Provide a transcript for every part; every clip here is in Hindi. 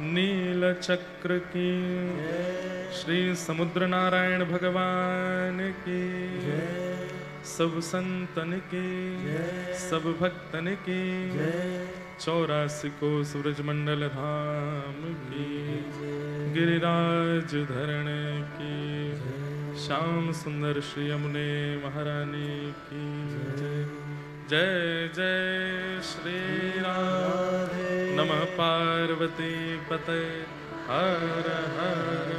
नील चक्र की, श्री समुद्र नारायण भगवान की, सब संतन की, सब भक्तन की, 84 को सूरज मंडल धाम की, गिरिराज धरण की, श्याम सुंदर श्री यमुने महारानी की जय। जय जय श्री राम। नमः पार्वती पते हर हर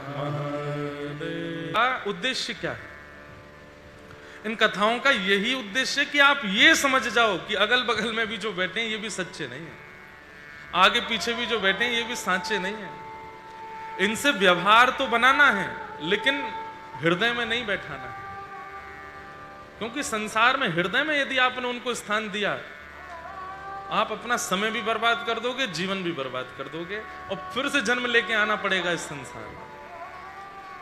महादेव। उद्देश्य क्या है इन कथाओं का? यही उद्देश्य कि आप ये समझ जाओ कि अगल बगल में भी जो बैठे हैं ये भी सच्चे नहीं है, आगे पीछे भी जो बैठे हैं ये भी सांचे नहीं है। इनसे व्यवहार तो बनाना है लेकिन हृदय में नहीं बैठाना है, क्योंकि संसार में हृदय में यदि आपने उनको स्थान दिया आप अपना समय भी बर्बाद कर दोगे, जीवन भी बर्बाद कर दोगे और फिर से जन्म लेके आना पड़ेगा इस संसार में।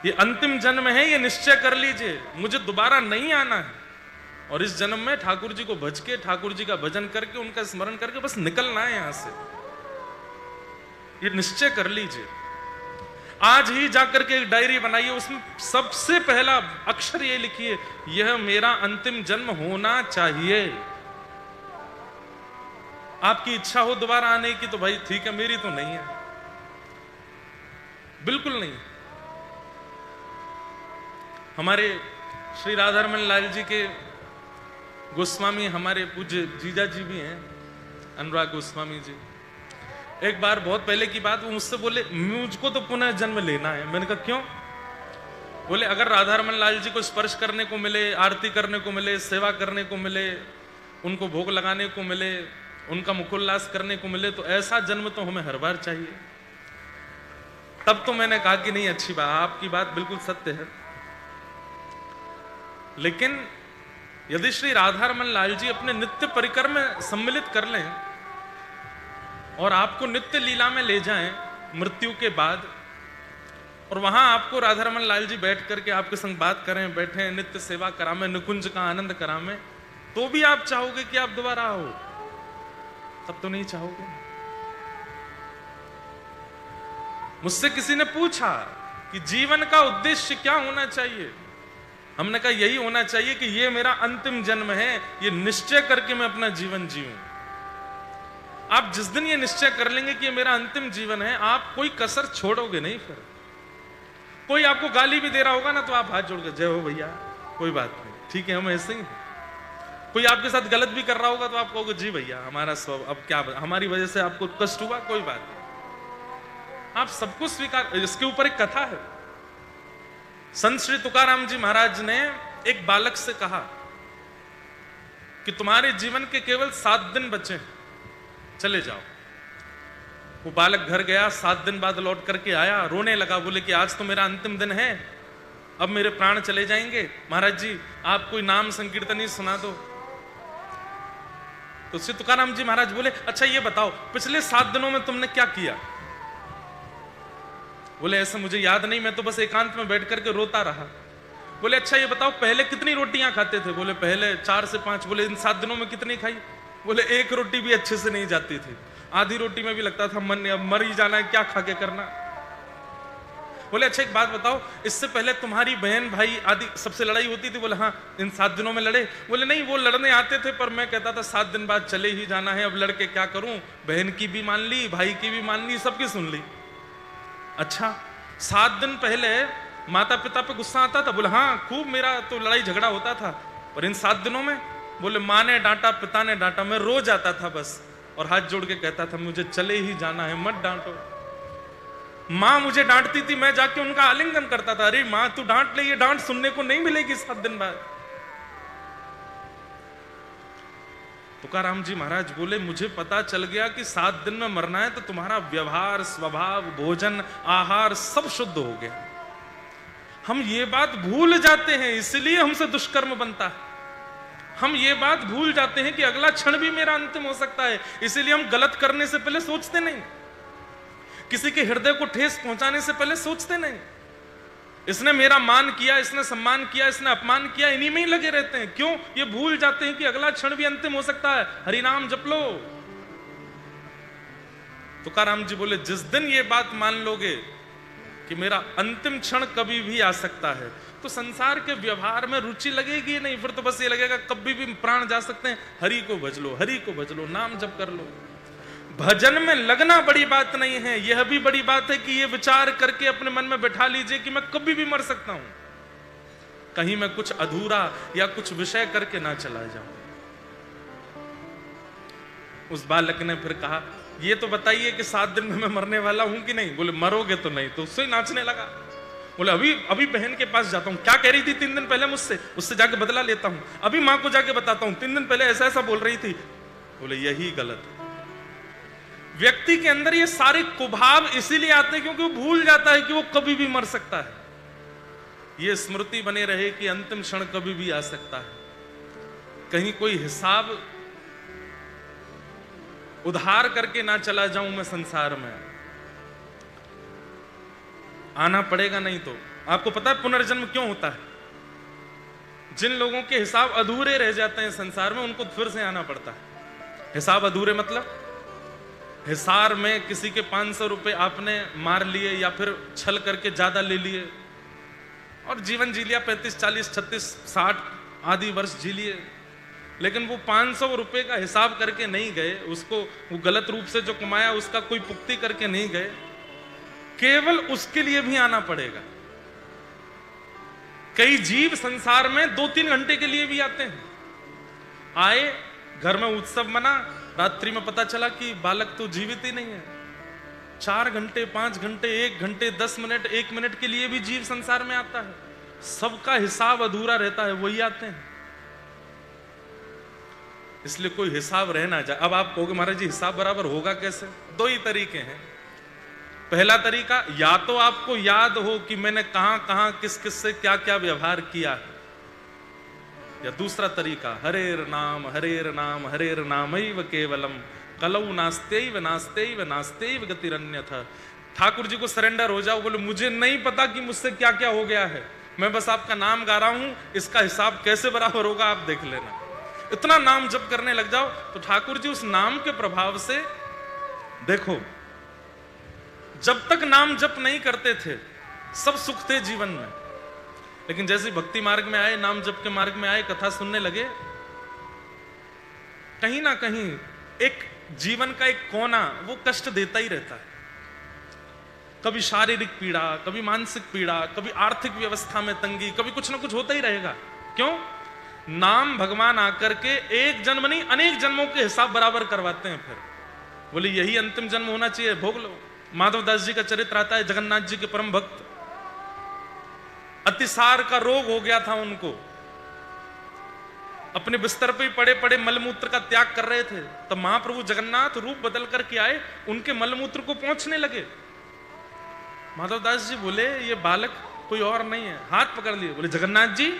ये अंतिम जन्म है, ये निश्चय कर लीजिए मुझे दोबारा नहीं आना है और इस जन्म में ठाकुर जी को भज के, ठाकुर जी का भजन करके, उनका स्मरण करके बस निकलना है यहां से। ये निश्चय कर लीजिए। आज ही जाकर के एक डायरी बनाइए, उसमें सबसे पहला अक्षर ये लिखिए, यह मेरा अंतिम जन्म होना चाहिए। आपकी इच्छा हो दोबारा आने की तो भाई ठीक है, मेरी तो नहीं है, बिल्कुल नहीं। हमारे श्री राधारमण लाल जी के गोस्वामी हमारे पूज्य जीजा जी भी हैं, अनुराग गोस्वामी जी। एक बार बहुत पहले की बात, वो मुझसे बोले मुझको तो पुनः जन्म लेना है। मैंने कहा क्यों? बोले अगर राधारमण लाल जी को स्पर्श करने को मिले, आरती करने को मिले, सेवा करने को मिले, उनको भोग लगाने को मिले, उनका मुखोल्लास करने को मिले, तो ऐसा जन्म तो हमें हर बार चाहिए। तब तो मैंने कहा कि नहीं, अच्छी बात, आपकी बात बिल्कुल सत्य है, लेकिन यदि श्री राधारमण लाल जी अपने नित्य परिकर में सम्मिलित कर लें और आपको नित्य लीला में ले जाएं मृत्यु के बाद, और वहां आपको राधारमण लाल जी बैठ करके आपके संग बात करें, बैठे नित्य सेवा करामें, निकुंज का आनंद करामें, तो भी आप चाहोगे कि आप दोबारा आओ? तब तो नहीं चाहोगे। मुझसे किसी ने पूछा कि जीवन का उद्देश्य क्या होना चाहिए? हमने कहा यही होना चाहिए कि ये मेरा अंतिम जन्म है, ये निश्चय करके मैं अपना जीवन जीऊं। आप जिस दिन ये निश्चय कर लेंगे कि ये मेरा अंतिम जीवन है, आप कोई कसर छोड़ोगे नहीं। फिर कोई आपको गाली भी दे रहा होगा ना तो आप हाथ जोड़ के जय हो भैया, कोई बात नहीं, ठीक है, हम ऐसे ही हैं। कोई आपके साथ गलत भी कर रहा होगा तो आप कहोगे जी भैया हमारा स्वभाव, अब क्या हमारी वजह से आपको कष्ट हुआ, कोई बात नहीं, आप सब कुछ स्वीकार। इसके ऊपर एक कथा है। संत श्री तुकाराम जी महाराज ने एक बालक से कहा कि तुम्हारे जीवन के केवल 7 दिन बचे हैं, चले जाओ। वो बालक घर गया, 7 दिन बाद लौट करके आया, रोने लगा, बोले कि आज तो मेरा अंतिम दिन है, अब मेरे प्राण चले जाएंगे, महाराज जी आप कोई नाम संकीर्तन ही सुना दो। तो श्री तुकाराम जी महाराज बोले अच्छा ये बताओ पिछले 7 दिनों में तुमने क्या किया? बोले ऐसा मुझे याद नहीं, मैं तो बस एकांत में बैठ करके रोता रहा। बोले अच्छा ये बताओ पहले कितनी रोटियां खाते थे? बोले पहले 4 से 5। बोले इन 7 दिनों में कितनी खाई? बोले 1 रोटी भी अच्छे से नहीं जाती थी, आधी रोटी में भी लगता था मन अब मर ही जाना है, क्या खा के करना। बोले अच्छा एक बात बताओ, इससे पहले तुम्हारी बहन भाई आदि सबसे लड़ाई होती थी? बोले हाँ, इन 7 दिनों में लड़े? बोले नहीं, वो लड़ने आते थे पर मैं कहता था 7 दिन बाद चले ही जाना है, अब लड़के क्या करूं, बहन की भी मान ली, भाई की भी मान ली, सबकी सुन ली। अच्छा 7 दिन पहले माता पिता पे गुस्सा आता था? बोले हाँ खूब, मेरा तो लड़ाई झगड़ा होता था, पर इन 7 दिनों में? बोले माँ ने डांटा, पिता ने डांटा, मैं रो जाता था बस और हाथ जोड़ के कहता था मुझे चले ही जाना है, मत डांटो। माँ मुझे डांटती थी, मैं जाके उनका आलिंगन करता था, अरे माँ तू डांट ले, ये डांट सुनने को नहीं मिलेगी 7 दिन बाद। तुकाराम जी महाराज बोले मुझे पता चल गया कि 7 दिन में मरना है तो तुम्हारा व्यवहार, स्वभाव, भोजन, आहार सब शुद्ध हो गया। हम ये बात भूल जाते हैं, इसलिए हमसे दुष्कर्म बनता है। हम ये बात भूल जाते हैं कि अगला क्षण भी मेरा अंतिम हो सकता है, इसीलिए हम गलत करने से पहले सोचते नहीं, किसी के हृदय को ठेस पहुंचाने से पहले सोचते नहीं। इसने मेरा मान किया, इसने सम्मान किया, इसने अपमान किया, इन्हीं में ही लगे रहते हैं। क्यों? ये भूल जाते हैं कि अगला क्षण भी अंतिम हो सकता है। हरि नाम जप लो। तुकाराम जी बोले जिस दिन ये बात मान लोगे कि मेरा अंतिम क्षण कभी भी आ सकता है, तो संसार के व्यवहार में रुचि लगेगी नहीं। फिर तो बस ये लगेगा कभी भी प्राण जा सकते हैं, हरि को भज लो, हरि को भज लो, नाम जप कर लो। भजन में लगना बड़ी बात नहीं है, यह भी बड़ी बात है कि ये विचार करके अपने मन में बैठा लीजिए कि मैं कभी भी मर सकता हूं, कहीं मैं कुछ अधूरा या कुछ विषय करके ना चला जाऊं। उस बालक ने फिर कहा ये तो बताइए कि 7 दिन में मैं मरने वाला हूं कि नहीं? बोले मरोगे तो नहीं। तो उससे नाचने लगा, बोले अभी बहन के पास जाता हूं, क्या कह रही थी 3 दिन पहले मुझसे, उससे जाके बदला लेता हूं, अभी मां को जाके बताता हूं 3 दिन पहले ऐसा ऐसा बोल रही थी। बोले यही गलत है। व्यक्ति के अंदर ये सारे कुभाव इसीलिए आते हैं क्योंकि वो भूल जाता है कि वो कभी भी मर सकता है। ये स्मृति बने रहे कि अंतिम क्षण कभी भी आ सकता है, कहीं कोई हिसाब उधार करके ना चला जाऊं मैं संसार में, आना पड़ेगा नहीं तो। आपको पता है पुनर्जन्म क्यों होता है? जिन लोगों के हिसाब अधूरे रह जाते हैं संसार में, उनको फिर से आना पड़ता है। हिसाब अधूरे मतलब हिसार में किसी के 500 रुपए आपने मार लिए या फिर छल करके ज्यादा ले लिए और जीवन जी लिया, 35, 40, 36, 60 आदि वर्ष जी लिए, लेकिन वो 500 रुपए का हिसाब करके नहीं गए, उसको वो गलत रूप से जो कमाया उसका कोई पुक्ति करके नहीं गए, केवल उसके लिए भी आना पड़ेगा। कई जीव संसार में 2-3 घंटे के लिए भी आते हैं। आए, घर में उत्सव मना, रात्रि में पता चला कि बालक तो जीवित ही नहीं है। 4 घंटे, 5 घंटे, 1 घंटे, 10 मिनट, 1 मिनट के लिए भी जीव संसार में आता है। सबका हिसाब अधूरा रहता है, वही आते हैं। इसलिए कोई हिसाब रह ना जाए। अब आप कहोगे महाराज जी हिसाब बराबर होगा कैसे? 2 ही तरीके हैं। पहला तरीका, या तो आपको याद हो कि मैंने कहां कहां किस किस से क्या क्या व्यवहार किया है, या दूसरा तरीका, हरेर नाम हरेर नामैव केवलम कलौ नास्त्यैव नास्त्यैव नास्त्यैव गतिरन्यथा। ठाकुर जी को सरेंडर हो जाओ, बोले मुझे नहीं पता कि मुझसे क्या क्या हो गया है, मैं बस आपका नाम गा रहा हूं, इसका हिसाब कैसे बराबर होगा आप देख लेना। इतना नाम जप करने लग जाओ तो ठाकुर जी उस नाम के प्रभाव से, देखो जब तक नाम जप नहीं करते थे सब सुख थे जीवन में, लेकिन जैसे भक्ति मार्ग में आए, नाम जप के मार्ग में आए, कथा सुनने लगे, कहीं ना कहीं एक जीवन का एक कोना वो कष्ट देता ही रहता है। कभी शारीरिक पीड़ा, कभी मानसिक पीड़ा, कभी आर्थिक व्यवस्था में तंगी, कभी कुछ ना कुछ होता ही रहेगा। क्यों? नाम भगवान आकर के एक जन्म नहीं अनेक जन्मों के हिसाब बराबर करवाते हैं। फिर बोले यही अंतिम जन्म होना चाहिए, भोग लो। माधवदास जी का चरित्र आता है, जगन्नाथ जी के परम भक्त, अतिसार का रोग हो गया था उनको, अपने बिस्तर पे पड़े पड़े मलमूत्र का त्याग कर रहे थे, तब महाप्रभु जगन्नाथ रूप बदल करके आए, उनके मलमूत्र को पहुंचने लगे। माधवदास जी बोले ये बालक कोई और नहीं है, हाथ पकड़ लिए, बोले जगन्नाथ जी।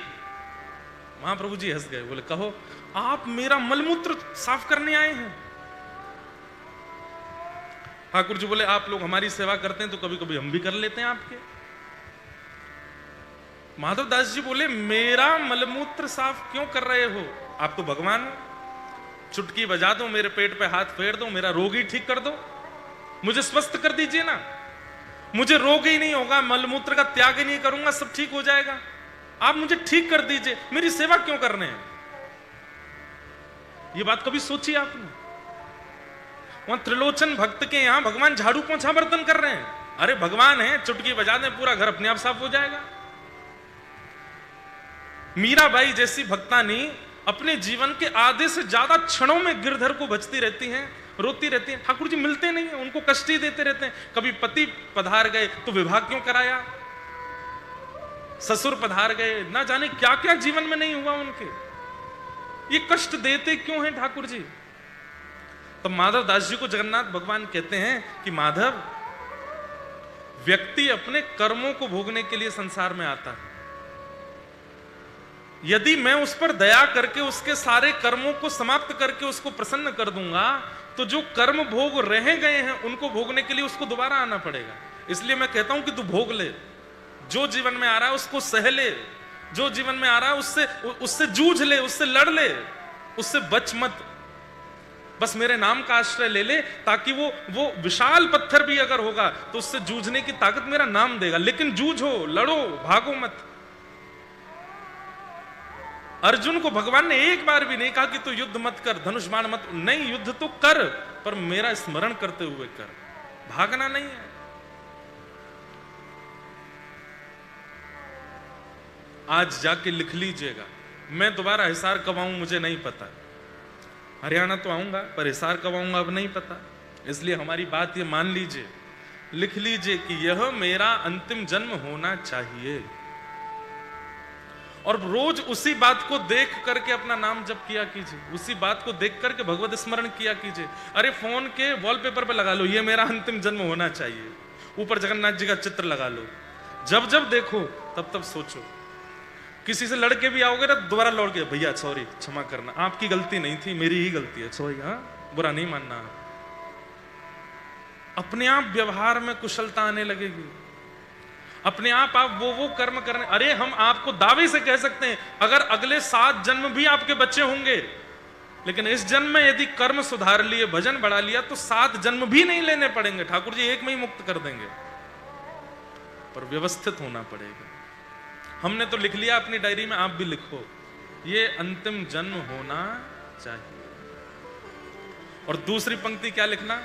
महाप्रभु जी हंस गए, बोले कहो, आप मेरा मलमूत्र साफ करने आए हैं? ठाकुर जी बोले आप लोग हमारी सेवा करते हैं तो कभी कभी हम भी कर लेते हैं आपके। माधवदास जी बोले मेरा मलमूत्र साफ क्यों कर रहे हो? आप तो भगवान हो, चुटकी बजा दो, मेरे पेट पे हाथ फेर दो, मेरा रोग ही ठीक कर दो, मुझे स्वस्थ कर दीजिए ना, मुझे रोग ही नहीं होगा, मलमूत्र का त्याग ही नहीं करूंगा, सब ठीक हो जाएगा, आप मुझे ठीक कर दीजिए, मेरी सेवा क्यों कर रहे हैं? ये बात कभी सोची आपने? वहां त्रिलोचन भक्त के यहां भगवान झाड़ू पोंछा बर्तन कर रहे हैं। अरे भगवान है, चुटकी बजा दें पूरा घर अपने आप साफ हो जाएगा। मीराबाई जैसी भक्तानी अपने जीवन के आधे से ज्यादा क्षणों में गिरधर को भजती रहती हैं, रोती रहती हैं। ठाकुर जी मिलते नहीं है, उनको कष्ट ही देते रहते हैं। कभी पति पधार गए तो विवाह क्यों कराया, ससुर पधार गए, ना जाने क्या क्या जीवन में नहीं हुआ उनके, ये कष्ट देते क्यों हैं ठाकुर जी? तो माधव दास जी को जगन्नाथ भगवान कहते हैं कि माधव, व्यक्ति अपने कर्मों को भोगने के लिए संसार में आता है। यदि मैं उस पर दया करके उसके सारे कर्मों को समाप्त करके उसको प्रसन्न कर दूंगा, तो जो कर्म भोग रह गए हैं उनको भोगने के लिए उसको दोबारा आना पड़ेगा। इसलिए मैं कहता हूं कि तू भोग ले, जो जीवन में आ रहा है उसको सह ले, जो जीवन में आ रहा है उससे जूझ ले, उससे लड़ ले, उससे बच मत। बस मेरे नाम का आश्रय ले ले, ताकि वो विशाल पत्थर भी अगर होगा तो उससे जूझने की ताकत मेरा नाम देगा। लेकिन जूझो, लड़ो, भागो मत। अर्जुन को भगवान ने एक बार भी नहीं कहा कि तू युद्ध मत कर, धनुष बाण मत, नहीं, युद्ध तो कर, पर मेरा स्मरण करते हुए कर, भागना नहीं है। आज जाके लिख लीजिएगा, मैं दोबारा हिसार कब आऊं मुझे नहीं पता। हरियाणा तो आऊंगा, पर हिसार कब आऊंगा अब नहीं पता। इसलिए हमारी बात ये मान लीजिए, लिख लीजिए कि यह मेरा अंतिम जन्म होना चाहिए। और रोज उसी बात को देख करके अपना नाम जप किया कीजिए, उसी बात को देख करके भगवत स्मरण किया कीजिए। अरे फोन के वॉलपेपर पे लगा लो, ये मेरा अंतिम जन्म होना चाहिए। ऊपर जगन्नाथ जी का चित्र लगा लो, जब जब देखो तब तब सोचो। किसी से लड़के भी आओगे ना, दोबारा लौट के, भैया सॉरी, क्षमा करना, आपकी गलती नहीं थी, मेरी ही गलती है, सॉरी, हाँ, बुरा नहीं मानना। अपने आप व्यवहार में कुशलता आने लगेगी, अपने आप वो कर्म करने। अरे हम आपको दावे से कह सकते हैं, अगर अगले 7 जन्म भी आपके बच्चे होंगे, लेकिन इस जन्म में यदि कर्म सुधार लिए, भजन बढ़ा लिया, तो 7 जन्म भी नहीं लेने पड़ेंगे, ठाकुर जी एक में ही मुक्त कर देंगे। पर व्यवस्थित होना पड़ेगा। हमने तो लिख लिया अपनी डायरी में, आप भी लिखो, ये अंतिम जन्म होना चाहिए। और दूसरी पंक्ति क्या लिखना,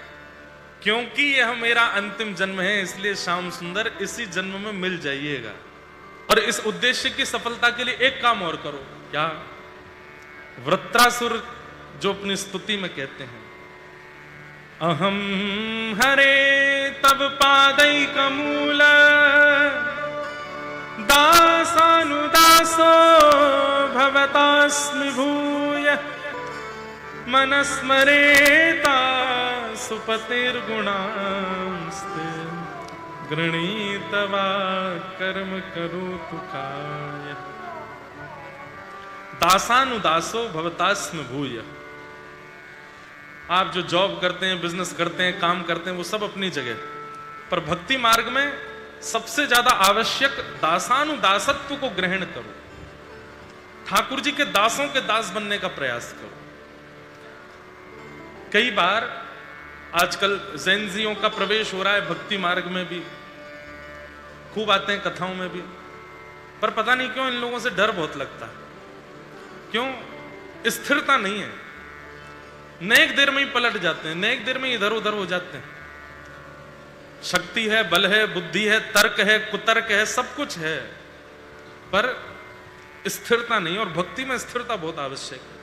क्योंकि यह मेरा अंतिम जन्म है, इसलिए श्याम सुंदर इसी जन्म में मिल जाइएगा। और इस उद्देश्य की सफलता के लिए एक काम और करो, क्या? वृत्रासुर जो अपनी स्तुति में कहते हैं, अहम हरे तब पादैकमूल दासानुदासो भवतास्मि भूय मनस्मरेता सुपतिर्गुणांस्ते गृणीतवा कर्म करोतु काय। दासानुदासो भवतास्मि भूय। आप जो जॉब करते हैं, बिजनेस करते हैं, काम करते हैं, वो सब अपनी जगह, पर भक्ति मार्ग में सबसे ज्यादा आवश्यक दासानुदासत्व को ग्रहण करो। ठाकुर जी के दासों के दास बनने का प्रयास करो। कई बार आजकल जैनजियों का प्रवेश हो रहा है भक्ति मार्ग में भी, खूब आते हैं कथाओं में भी, पर पता नहीं क्यों इन लोगों से डर बहुत लगता है। क्यों? स्थिरता नहीं है, नेक देर में ही पलट जाते हैं, नेक देर में इधर उधर हो जाते हैं। शक्ति है, बल है, बुद्धि है, तर्क है, कुतर्क है, सब कुछ है, पर स्थिरता नहीं। और भक्ति में स्थिरता बहुत आवश्यक है।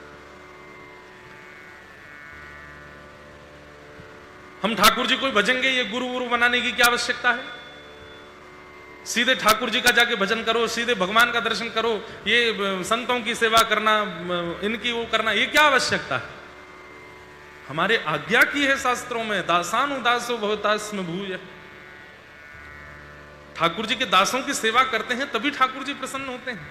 हम ठाकुर जी को भजेंगे, ये गुरु गुरु बनाने की क्या आवश्यकता है? सीधे ठाकुर जी का जाके भजन करो, सीधे भगवान का दर्शन करो, ये संतों की सेवा करना, इनकी वो करना, ये क्या आवश्यकता है? हमारे आज्ञा की है शास्त्रों में, दासानुदासो भवतास्मि भूय। ठाकुर जी के दासों की सेवा करते हैं तभी ठाकुर जी प्रसन्न होते हैं।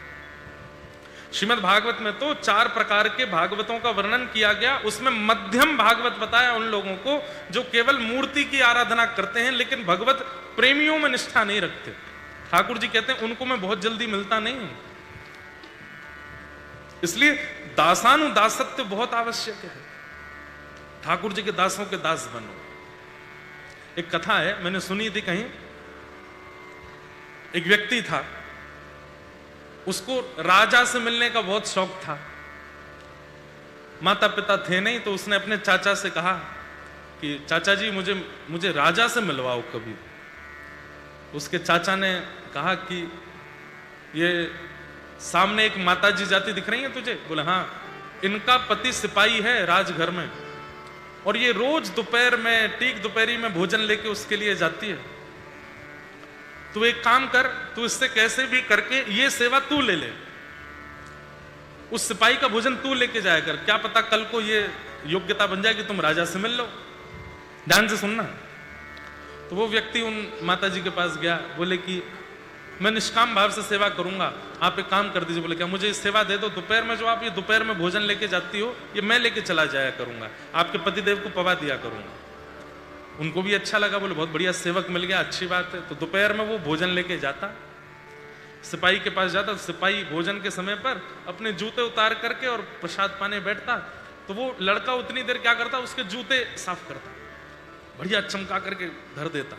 श्रीमद् भागवत में तो 4 प्रकार के भागवतों का वर्णन किया गया, उसमें मध्यम भागवत बताया उन लोगों को जो केवल मूर्ति की आराधना करते हैं, लेकिन भगवत प्रेमियों में निष्ठा नहीं रखते। ठाकुर जी कहते हैं उनको मैं बहुत जल्दी मिलता नहीं हूं। इसलिए दासानुदासत्व बहुत आवश्यक है। ठाकुर जी के दासों के दास बनो। एक कथा है, मैंने सुनी थी कहीं। एक व्यक्ति था, उसको राजा से मिलने का बहुत शौक था। माता पिता थे नहीं, तो उसने अपने चाचा से कहा कि चाचा जी मुझे राजा से मिलवाओ कभी। उसके चाचा ने कहा कि ये सामने एक माता जी जाती दिख रही है तुझे? बोले हाँ, इनका पति सिपाही है राजघर में, और ये रोज दोपहर में, ठीक दोपहरी में भोजन लेके उसके लिए जाती है। तू एक काम कर, तू इससे कैसे भी करके ये सेवा तू ले ले, उस सिपाही का भोजन तू लेके जाया कर, क्या पता कल को ये योग्यता बन जाए कि तुम राजा से मिल लो। ध्यान से सुनना। तो वो व्यक्ति उन माता जी के पास गया, बोले कि मैं निष्काम भाव से सेवा करूंगा, आप एक काम कर दीजिए। बोले क्या? मुझे इस सेवा दे दो, दोपहर में जो आप ये दोपहर में भोजन लेके जाती हो, ये मैं लेके चला जाया करूंगा, आपके पतिदेव को पवा दिया करूंगा। उनको भी अच्छा लगा, बोले बहुत बढ़िया, सेवक मिल गया, अच्छी बात है। तो दोपहर में वो भोजन लेके जाता, सिपाही के पास जाता, तो सिपाही भोजन के समय पर अपने जूते उतार करके और प्रसाद पाने बैठता। तो वो लड़का उतनी देर क्या करता, उसके जूते साफ करता, बढ़िया चमका करके धर देता,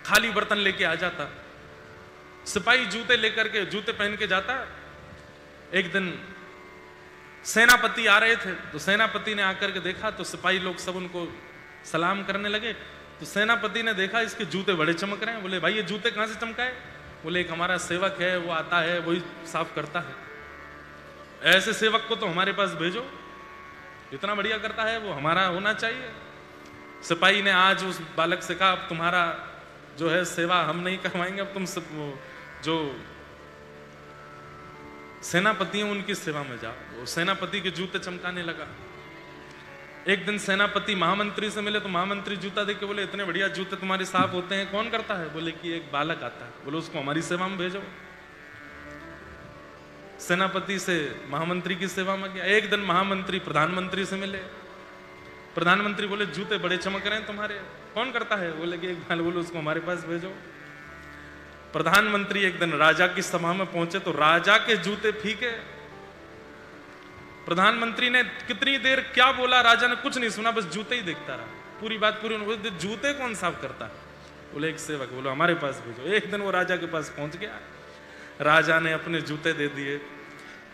खाली बर्तन लेके आ जाता। सिपाही जूते लेकर के, जूते पहन के जाता। एक दिन सेनापति आ रहे थे, तो सेनापति ने आकर के देखा, तो सिपाही लोग सब उनको सलाम करने लगे। तो सेनापति ने देखा इसके जूते बड़े चमक रहे हैं। बोले भाई ये जूते कहां से चमकाए? बोले एक हमारा सेवक है, वो आता है, वही साफ करता है। ऐसे सेवक को तो हमारे पास भेजो, इतना बढ़िया करता है, वो हमारा होना चाहिए। सिपाही ने आज उस बालक से कहा, अब तुम्हारा जो है सेवा हम नहीं करवाएंगे, अब तुम सब जो सेनापति हैं उनकी सेवा में जाओ। वो सेनापति के जूते चमकाने लगा। एक दिन सेनापति महामंत्री से मिले, तो महामंत्री जूता देख के बोले इतने बढ़िया जूते तुम्हारे साफ होते हैं, कौन करता है? बोले कि एक बालक आता है। बोले उसको हमारी सेवा में भेजो। सेनापति से महामंत्री की सेवा में गया। एक दिन महामंत्री प्रधानमंत्री से मिले। प्रधानमंत्री बोले जूते बड़े चमक रहे हैं तुम्हारे, कौन करता है? बोले कि एक बालक। बोले उसको हमारे पास भेजो। प्रधानमंत्री एक दिन राजा की सभा में पहुंचे, तो राजा के जूते फीके। प्रधानमंत्री ने कितनी देर क्या बोला, राजा ने कुछ नहीं सुना, बस जूते ही देखता रहा। पूरी बात पूरी, जूते कौन साफ करता है? बोले एक सेवक। बोलो हमारे पास भेजो। एक दिन वो राजा के पास पहुंच गया। राजा ने अपने जूते दे दिए,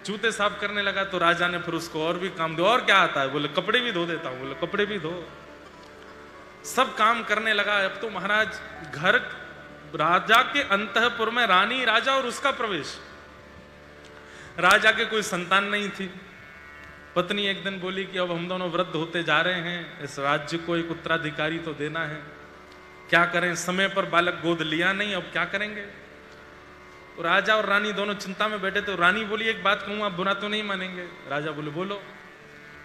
जूते साफ करने लगा। तो राजा ने फिर उसको और भी काम दिया। और क्या आता है? बोले कपड़े भी धो देता हूं। बोले कपड़े भी धो। सब काम करने लगा। अब तो महाराज घर, राजा के अंतःपुर में रानी, राजा और उसका प्रवेश। राजा के कोई संतान नहीं थी। पत्नी एक दिन बोली कि अब हम दोनों वृद्ध होते जा रहे हैं, इस राज्य को एक उत्तराधिकारी तो देना है, क्या करें? समय पर बालक गोद लिया नहीं, अब क्या करेंगे? तो राजा और रानी दोनों चिंता में बैठे थे। रानी बोली एक बात कहूं, आप बुरा तो नहीं मानेंगे? राजा बोले बोलो।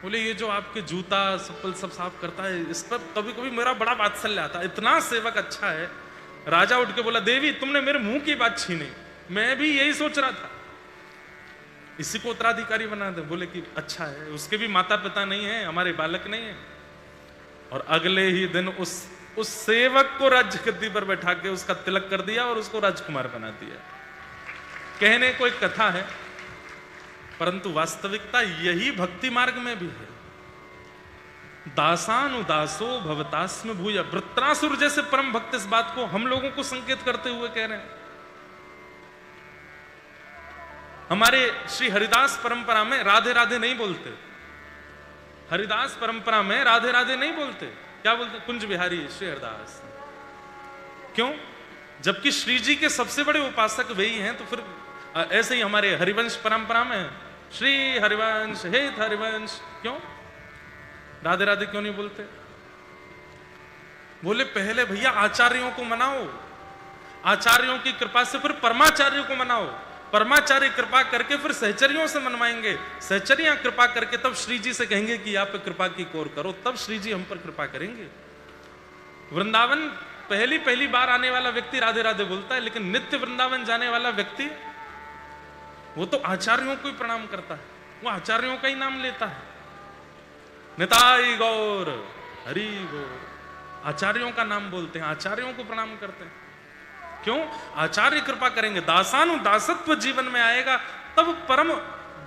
बोले ये जो आपके जूता चप्पल सब साफ करता है, इस पर कभी कभी मेरा बड़ा वात्सल्य आता है, इतना सेवक अच्छा है। राजा उठ के बोला देवी तुमने मेरे मुंह की बात छीनी, मैं भी यही सोच रहा था, इसी को उत्तराधिकारी बना दे। बोले कि अच्छा है, उसके भी माता पिता नहीं है, हमारे बालक नहीं है। और अगले ही दिन उस सेवक को राज्य गद्दी पर बैठा के उसका तिलक कर दिया और उसको राजकुमार बना दिया। कहने को एक कथा है, परंतु वास्तविकता यही भक्ति मार्ग में भी है। दासानुदासो भवतास्म भूय। वृत्रासुर जैसे परम भक्त इस बात को हम लोगों को संकेत करते हुए कह रहे हैं। हमारे श्री हरिदास परंपरा में राधे राधे नहीं बोलते। हरिदास परंपरा में राधे राधे नहीं बोलते। क्या बोलते? कुंज बिहारी श्री हरिदास। क्यों? जबकि श्री जी के सबसे बड़े उपासक वही हैं। तो फिर ऐसे ही हमारे हरिवंश परंपरा में श्री हरिवंश, हे हरिवंश, क्यों राधे राधे क्यों नहीं बोलते? बोले पहले भैया आचार्यों को मनाओ, आचार्यों की कृपा से फिर परमाचार्यों को मनाओ, परमाचार्य कृपा करके फिर सहचर्यों से मनवाएंगे, सहचर्या कृपा करके तब श्री जी से कहेंगे कि आप पे कृपा की कोर करो, तब श्री जी हम पर कृपा करेंगे। वृंदावन पहली बार आने वाला व्यक्ति राधे राधे बोलता है, लेकिन नित्य वृंदावन जाने वाला व्यक्ति वो तो आचार्यों को ही प्रणाम करता है, वो आचार्यों का ही नाम लेता है। निताई गौर, हरि गौर, आचार्यों का नाम बोलते हैं, आचार्यों को प्रणाम करते हैं। क्यों? आचार्य कृपा करेंगे, दासानुदासत्व जीवन में आएगा, तब परम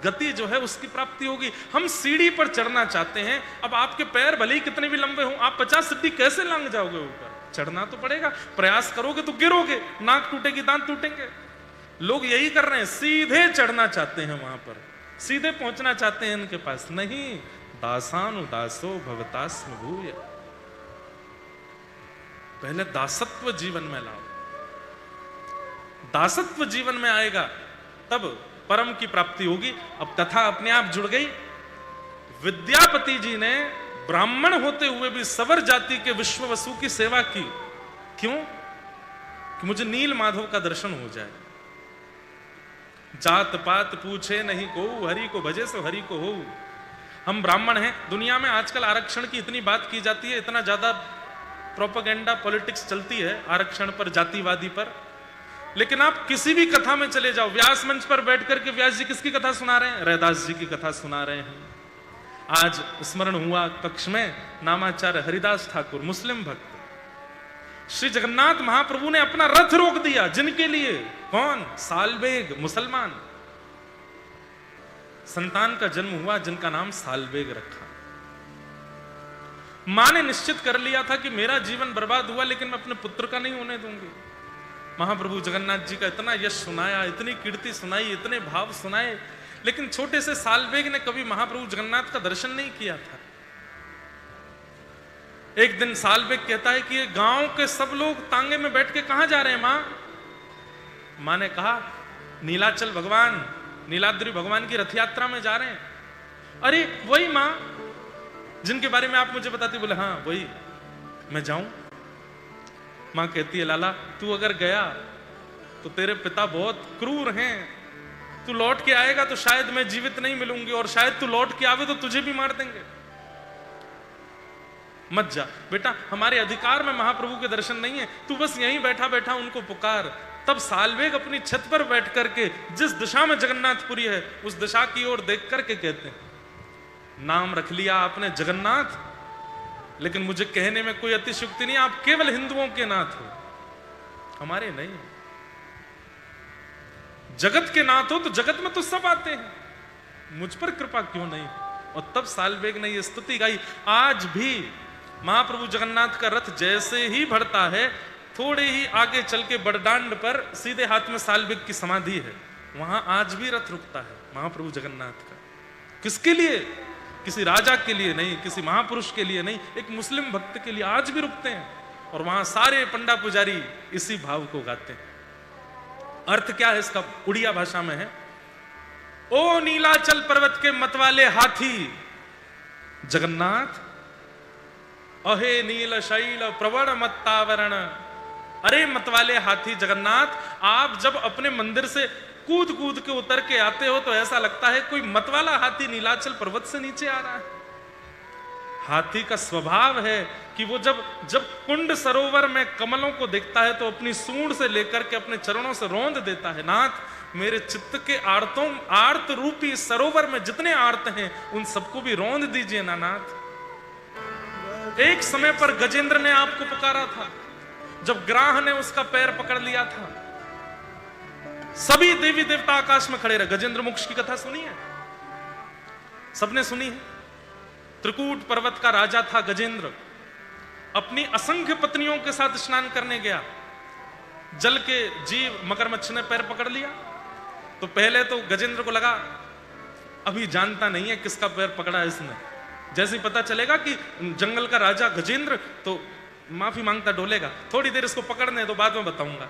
गति जो है उसकी प्राप्ति होगी। हम सीढ़ी पर चढ़ना चाहते हैं, अब आपके पैर भले ही कितने भी लंबे हों, आप 50 सीढ़ी कैसे लांग जाओगे ऊपर? चढ़ना तो पड़ेगा, प्रयास करोगे तो गिरोगे, नाक टूटेगी, दांत टूटेंगे। लोग यही कर रहे हैं, सीधे चढ़ना चाहते हैं, वहां पर सीधे पहुंचना चाहते हैं इनके पास। नहीं, दासानुदासो भवतास्म भूय। पहले दासत्व जीवन में लाओ, दासत्व जीवन में आएगा तब परम की प्राप्ति होगी। अब कथा अपने आप जुड़ गई। विद्यापति जी ने ब्राह्मण होते हुए भी सवर जाति के विश्ववसु की सेवा की। क्यों? कि मुझे नील माधव का दर्शन हो जाए। जात पात पूछे नहीं को, हरि को भजे सो हरि को हो। हम ब्राह्मण हैं। दुनिया में आजकल आरक्षण की इतनी बात की जाती है, इतना ज्यादा प्रोपेगेंडा पॉलिटिक्स चलती है आरक्षण पर, जातिवादी पर, लेकिन आप किसी भी कथा में चले जाओ, व्यास मंच पर बैठ करके व्यास जी किसकी कथा सुना रहे हैं? रैदास जी की कथा सुना रहे हैं। आज स्मरण हुआ कक्ष में नामाचार्य हरिदास ठाकुर, मुस्लिम भक्त। श्री जगन्नाथ महाप्रभु ने अपना रथ रोक दिया जिनके लिए। कौन? सालबेग, मुसलमान। संतान का जन्म हुआ जिनका नाम सालवेग रखा। मां ने निश्चित कर लिया था कि मेरा जीवन बर्बाद हुआ लेकिन मैं अपने पुत्र का नहीं होने दूंगी। महाप्रभु जगन्नाथ जी का इतना यश सुनाया, इतनी कीर्ति सुनाई, इतने भाव सुनाए, लेकिन छोटे से सालवेग ने कभी महाप्रभु जगन्नाथ का दर्शन नहीं किया था। एक दिन सालवेग कहता है कि ये गांव के सब लोग तांगे में बैठ के कहां जा रहे हैं मां? मां ने कहा नीलाचल भगवान, नीलाद्रि भगवान की रथ यात्रा में जा रहे हैं। अरे वही मां जिनके बारे में आप मुझे बताती। बोले हाँ वही, मैं जाऊं? मां कहती है लाला तू अगर गया तो तेरे पिता बहुत क्रूर हैं, तू लौट के आएगा तो शायद मैं जीवित नहीं मिलूंगी, और शायद तू लौट के आवे तो तुझे भी मार देंगे। मत जा बेटा, हमारे अधिकार में महाप्रभु के दर्शन नहीं है, तू बस यहीं बैठा बैठा उनको पुकार। तब सालवेग अपनी छत पर बैठ करके जिस दिशा में जगन्नाथपुरी है उस दिशा की ओर देख करके कहते हैं, नाम रख लिया आपने जगन्नाथ, लेकिन मुझे कहने में कोई अतिशयोक्ति नहीं, आप केवल हिंदुओं के नाथ हो, हमारे नहीं। जगत के नाथ हो तो जगत में तो सब आते हैं, मुझ पर कृपा क्यों नहीं? और तब सालवेग ने यह स्तुति गाई। आज भी महाप्रभु जगन्नाथ का रथ जैसे ही बढ़ता है, थोड़े ही आगे चल के बड़डांड पर सीधे हाथ में सालवेग की समाधि है, वहां आज भी रथ रुकता है महाप्रभु जगन्नाथ का। किसके लिए? किसी राजा के लिए नहीं, किसी महापुरुष के लिए नहीं, एक मुस्लिम भक्त के लिए आज भी रुकते हैं। और वहां सारे पंडा पुजारी इसी भाव को गाते हैं। अर्थ क्या है इसका? उड़िया भाषा में है, ओ नीलाचल पर्वत के मतवाले हाथी जगन्नाथ, अहे नील शैल प्रवण मत्तावरण। अरे मतवाले हाथी जगन्नाथ, आप जब अपने मंदिर से कूद कूद के उतर के आते हो तो ऐसा लगता है कोई मतवाला हाथी नीलाचल पर्वत से नीचे आ रहा है। हाथी का स्वभाव है कि वो जब कुंड सरोवर में कमलों को देखता है तो अपनी सूंड से लेकर के अपने चरणों से रौंद देता है, नाथ मेरे चित्त के आर्त रूपी सरोवर में जितने आर्त हैं उन सबको भी रौंद दीजिए ना नाथ। एक समय पर गजेंद्र ने आपको पुकारा था, जब ग्राह ने उसका पैर पकड़ लिया था, सभी देवी देवता आकाश में खड़े रहे। गजेंद्र मोक्ष की कथा सुनी है? सबने सुनी है। त्रिकूट पर्वत का राजा था गजेंद्र, अपनी असंख्य पत्नियों के साथ स्नान करने गया। जल के जीव मगरमच्छ ने पैर पकड़ लिया तो पहले तो गजेंद्र को लगा अभी जानता नहीं है किसका पैर पकड़ा है इसने। जैसे ही पता चलेगा कि जंगल का राजा गजेंद्र, तो माफी मांगता डोलेगा, थोड़ी देर इसको पकड़ने दो बाद में बताऊंगा।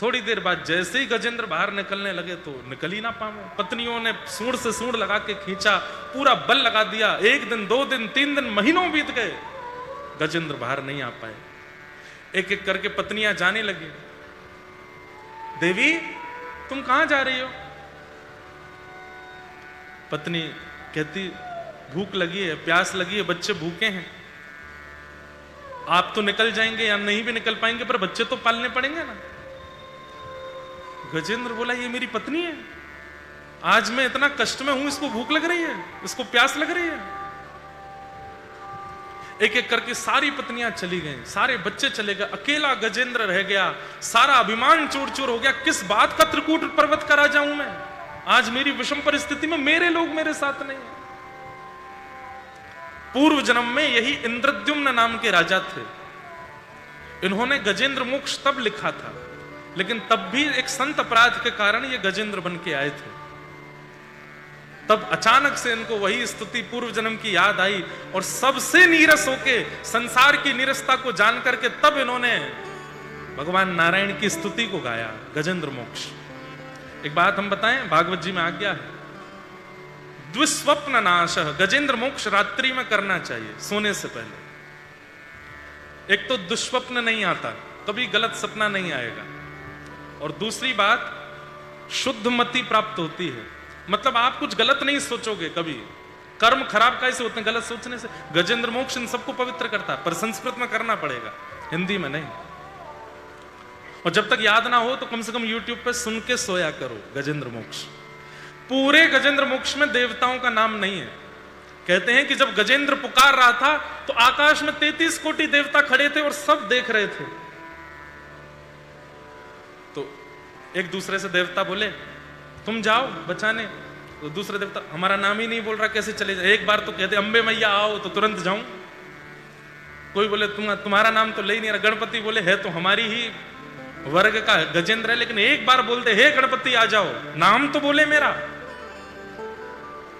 थोड़ी देर बाद जैसे ही गजेंद्र बाहर निकलने लगे तो निकल ही ना पावे। पत्नियों ने सूंड से सूंड लगा के खींचा, पूरा बल लगा दिया। 1 दिन 2 दिन 3 दिन महीनों बीत गए, गजेंद्र बाहर नहीं आ पाए। एक एक करके पत्नियां जाने लगी, देवी तुम कहां जा रही हो? पत्नी कहती भूख लगी है, प्यास लगी है, बच्चे भूखे हैं, आप तो निकल जाएंगे या नहीं भी निकल पाएंगे पर बच्चे तो पालने पड़ेंगे ना। गजेंद्र बोला ये मेरी पत्नी है, आज मैं इतना कष्ट में हूं, इसको भूख लग रही है, इसको प्यास लग रही है। एक एक करके सारी पत्नियां चली गईं, सारे बच्चे चले गए, अकेला गजेंद्र रह गया। सारा अभिमान चूर चूर हो गया, किस बात का त्रिकूट पर्वत का राजा हूं मैं, आज मेरी विषम परिस्थिति में मेरे लोग मेरे साथ नहीं है। पूर्व जन्म में यही इंद्रद्युम्न नाम के राजा थे, इन्होंने गजेंद्र मोक्ष तब लिखा था, लेकिन तब भी एक संत अपराध के कारण ये गजेंद्र बन के आए थे। तब अचानक से इनको वही स्तुति पूर्व जन्म की याद आई और सबसे नीरस होके, संसार की नीरसता को जान करके तब इन्होंने भगवान नारायण की स्तुति को गाया, गजेंद्र मोक्ष। एक बात हम बताएं, भागवत जी में आज्ञा है, द्विस्वप्न नाश, गजेंद्र मोक्ष रात्रि में करना चाहिए सोने से पहले। एक तो दुष्स्वप्न नहीं आता, कभी गलत सपना नहीं आएगा, और दूसरी बात शुद्ध मति प्राप्त होती है, मतलब आप कुछ गलत नहीं सोचोगे कभी। कर्म खराब कैसे होते हैं? गलत सोचने से। गजेंद्र मोक्ष इन सबको पवित्र करता है, पर संस्कृत में करना पड़ेगा, हिंदी में नहीं। और जब तक याद ना हो तो कम से कम यूट्यूब पे सुन के सोया करो गजेंद्र मोक्ष। पूरे गजेंद्र मोक्ष में देवताओं का नाम नहीं है। कहते हैं कि जब गजेंद्र पुकार रहा था तो आकाश में 33 कोटि देवता खड़े थे और सब देख रहे थे। तो एक दूसरे से देवता बोले तुम जाओ बचाने, तो दूसरे देवता हमारा नाम ही नहीं बोल रहा, कैसे चले जाए? एक बार तो कहते अम्बे मैया आओ तो तुरंत जाऊं। कोई बोले तुम्हारा नाम तो ले ही नहीं रहा। गणपति बोले है तो हमारी ही वर्ग का गजेंद्र है, लेकिन एक बार बोलते हे गणपति आ जाओ, नाम तो बोले मेरा।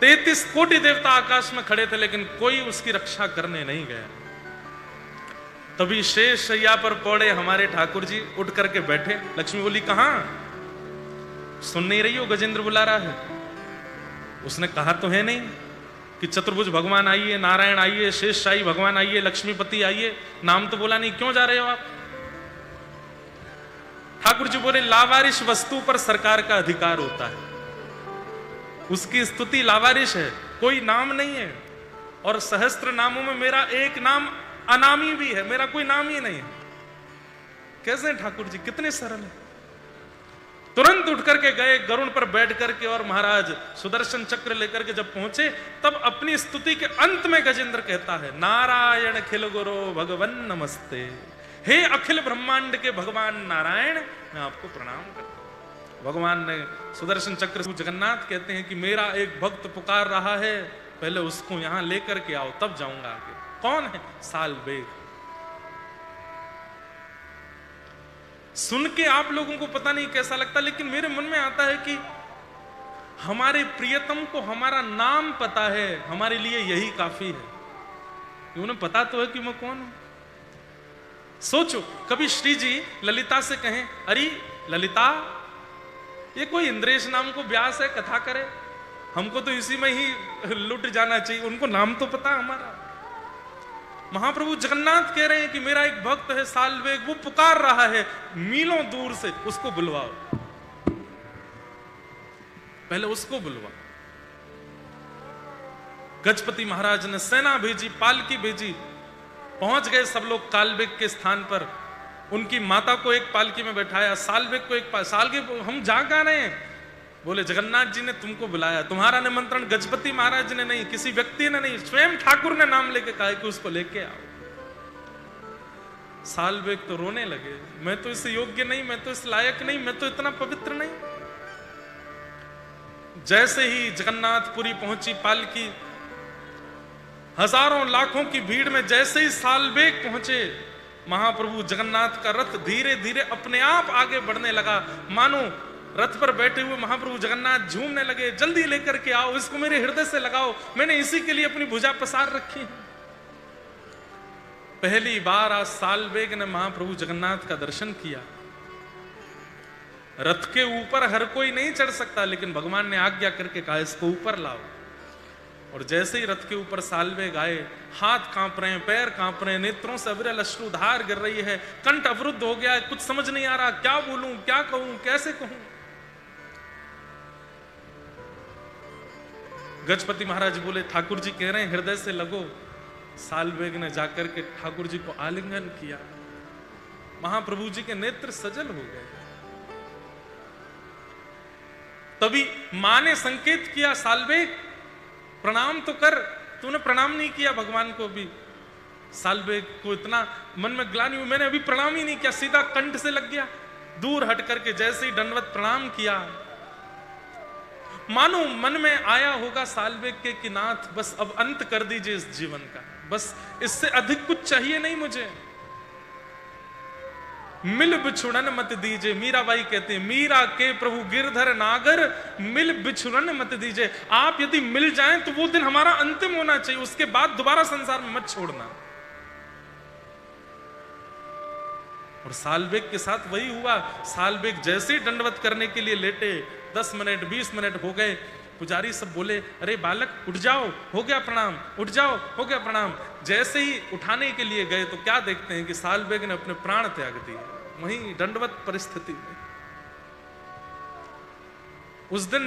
33 कोटि देवता आकाश में खड़े थे, लेकिन कोई उसकी रक्षा करने नहीं गया। तभी शेष शैया पर पौड़े हमारे ठाकुर जी उठ करके बैठे। लक्ष्मी बोली कहां? सुन नहीं रही हो? गजेंद्र बुला रहा है। उसने कहा तो है नहीं कि चतुर्भुज भगवान आइए, नारायण आइए, शेषशाही भगवान आइए, लक्ष्मीपति आइए, नाम तो बोला नहीं, क्यों जा रहे हो आप? ठाकुर जी बोले लावारिश वस्तु पर सरकार का अधिकार होता है, उसकी स्तुति लावारिश है, कोई नाम नहीं है। और सहस्त्र नामों में मेरा एक नाम अनामी भी है, मेरा कोई नाम ही नहीं है। कैसे हैं ठाकुर जी? कितने सरल है। तुरंत उठ करके गए, गरुड़ पर बैठ करके, और महाराज सुदर्शन चक्र लेकर के जब पहुंचे, तब अपनी स्तुति के अंत में गजेंद्र कहता है नारायण खिल गुरो भगवन नमस्ते। हे अखिल ब्रह्मांड के भगवान नारायण, मैं आपको प्रणाम करता हूं। भगवान ने सुदर्शन चक्र से, जगन्नाथ कहते हैं कि मेरा एक भक्त पुकार रहा है, पहले उसको यहां लेकर के आओ तब जाऊंगा आगे। कौन है? सालवेग। सुन के आप लोगों को पता नहीं कैसा लगता, लेकिन मेरे मन में आता है कि हमारे प्रियतम को हमारा नाम पता है, हमारे लिए यही काफी है। उन्हें पता तो है कि मैं कौन हूं। सोचो कभी श्री जी ललिता से कहें अरे ललिता, ये कोई इंद्रेश नाम को व्यास है, कथा करे, हमको तो इसी में ही लुट जाना चाहिए। उनको नाम तो पता हमारा। महाप्रभु जगन्नाथ कह रहे हैं कि मेरा एक भक्त है सालवेग, वो पुकार रहा है मीलों दूर से, उसको बुलवाओ, पहले उसको बुलवाओ। गजपति महाराज ने सेना भेजी, पालकी भेजी, पहुंच गए सब लोग कालबेग के स्थान पर। उनकी माता को एक पालकी में बैठाया, सालबेग को एक सालबेग, हम जा कहां रहे हैं? बोले जगन्नाथ जी ने तुमको बुलाया, तुम्हारा निमंत्रण गजपति महाराज ने नहीं, किसी व्यक्ति ने नहीं, स्वयं ठाकुर ने नाम लेके कहा कि उसको लेके आओ। सालबेग तो रोने लगे, मैं तो इस योग्य नहीं, मैं तो इस लायक नहीं, मैं तो इतना पवित्र नहीं। जैसे ही जगन्नाथपुरी पहुंची पालकी, हजारों लाखों की भीड़ में जैसे ही सालबेग पहुंचे, महाप्रभु जगन्नाथ का रथ धीरे धीरे अपने आप आगे बढ़ने लगा। मानो रथ पर बैठे हुए महाप्रभु जगन्नाथ झूमने लगे, जल्दी लेकर के आओ, इसको मेरे हृदय से लगाओ, मैंने इसी के लिए अपनी भुजा पसार रखी है। पहली बार आज सालबेग ने महाप्रभु जगन्नाथ का दर्शन किया। रथ के ऊपर हर कोई नहीं चढ़ सकता, लेकिन भगवान ने आज्ञा करके कहा इसको ऊपर लाओ। और जैसे ही रथ के ऊपर सालबेग आए, हाथ कांप रहे हैं, पैर कांप रहे हैं, नेत्रों से अविरल अश्रुधार गिर रही है, कंठ अवरुद्ध हो गया है, कुछ समझ नहीं आ रहा, क्या बोलूं, क्या कहूं, कैसे कहूं। गजपति महाराज बोले ठाकुर जी कह रहे हैं हृदय से लगो। सालबेग ने जाकर के ठाकुर जी को आलिंगन किया, महाप्रभु जी के नेत्र सजल हो गए। तभी मां ने संकेत किया सालबेग प्रणाम तो कर, तूने प्रणाम नहीं किया भगवान को भी। सालबेग को इतना मन में ग्लानि हुई, मैंने अभी प्रणाम ही नहीं किया, सीधा कंठ से लग गया। दूर हट करके जैसे ही दंडवत प्रणाम किया, मानो मन में आया होगा सालबेग के कि नाथ बस अब अंत कर दीजिए इस जीवन का, बस इससे अधिक कुछ चाहिए नहीं मुझे, मिल बिछुड़न मत दीजिए। मीराबाई कहते हैं मीरा के प्रभु गिरधर नागर, मिल बिछुड़न मत दीजिए। आप यदि मिल जाएं तो वो दिन हमारा अंतिम होना चाहिए, उसके बाद दोबारा संसार में मत छोड़ना। और सालबेग के साथ वही हुआ। सालबेग जैसे ही दंडवत करने के लिए लेटे, 10 मिनट 20 मिनट हो गए, पुजारी सब बोले अरे बालक उठ जाओ, हो गया प्रणाम, उठ जाओ, हो गया प्रणाम। जैसे ही उठाने के लिए गए तो क्या देखते हैं कि सालबेग ने अपने प्राण त्याग दिए वहीं दंडवत परिस्थिति में। उस दिन